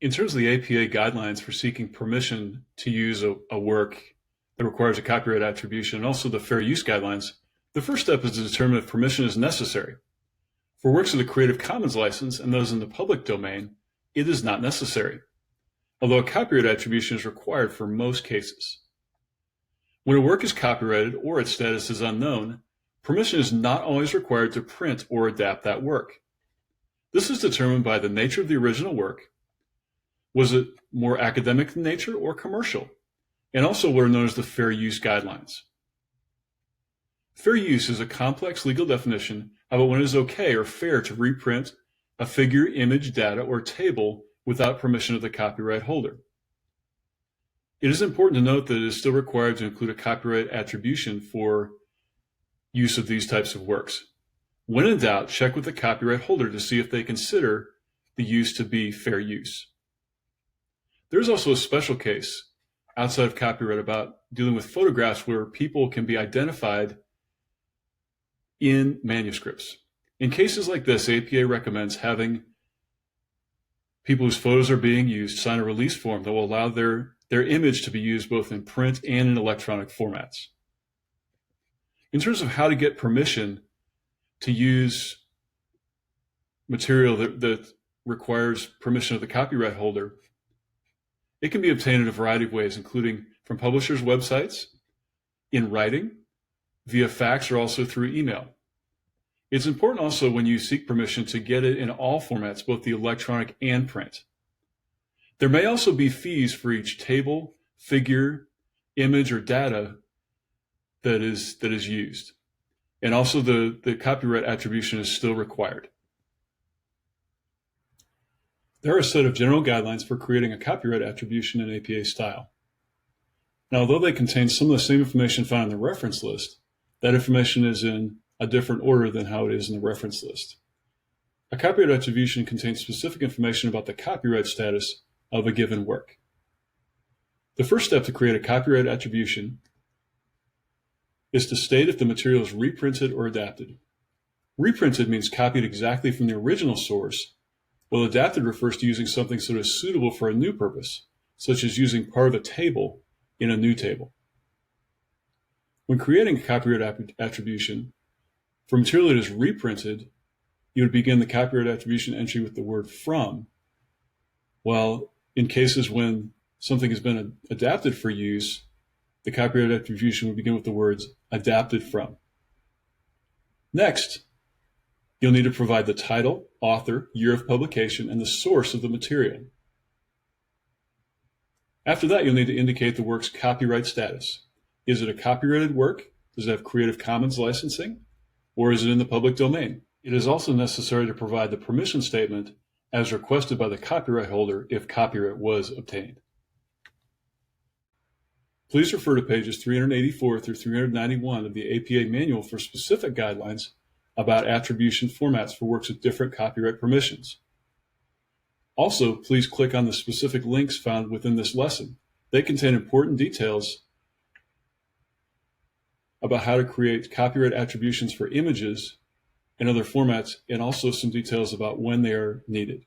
In terms of the APA guidelines for seeking permission to use a work that requires a copyright attribution, and also the fair use guidelines, the first step is to determine if permission is necessary. For works of the Creative Commons license and those in the public domain, it is not necessary, although a copyright attribution is required for most cases. When a work is copyrighted or its status is unknown, permission is not always required to print or adapt that work. This is determined by the nature of the original work. Was it more academic in nature or commercial? And also what are known as the fair use guidelines. Fair use is a complex legal definition about when it is okay or fair to reprint a figure, image, data, or table without permission of the copyright holder. It is important to note that it is still required to include a copyright attribution for use of these types of works. When in doubt, check with the copyright holder to see if they consider the use to be fair use. There is also a special case outside of copyright about dealing with photographs where people can be identified in manuscripts. In cases like this, APA recommends having people whose photos are being used sign a release form that will allow their image to be used both in print and in electronic formats. In terms of how to get permission to use material that requires permission of the copyright holder, it can be obtained in a variety of ways, including from publishers' websites, in writing, via fax, or also through email. It's important also when you seek permission to get it in all formats, both the electronic and print. There may also be fees for each table, figure, image, or data that is used. And also the copyright attribution is still required. There are a set of general guidelines for creating a copyright attribution in APA style. Now, although they contain some of the same information found in the reference list, that information is in a different order than how it is in the reference list. A copyright attribution contains specific information about the copyright status of a given work. The first step to create a copyright attribution is to state if the material is reprinted or adapted. Reprinted means copied exactly from the original source, while adapted refers to using something that is suitable for a new purpose, such as using part of a table in a new table. When creating a copyright attribution, for material that is reprinted, you would begin the copyright attribution entry with the word from, while in cases when something has been adapted for use, the copyright attribution would begin with the words adapted from. Next, you'll need to provide the title, author, year of publication, and the source of the material. After that, you'll need to indicate the work's copyright status. Is it a copyrighted work? Does it have Creative Commons licensing? Or is it in the public domain? It is also necessary to provide the permission statement as requested by the copyright holder if copyright was obtained. Please refer to pages 384 through 391 of the APA manual for specific guidelines about attribution formats for works with different copyright permissions. Also, please click on the specific links found within this lesson. They contain important details about how to create copyright attributions for images and other formats, and also some details about when they are needed.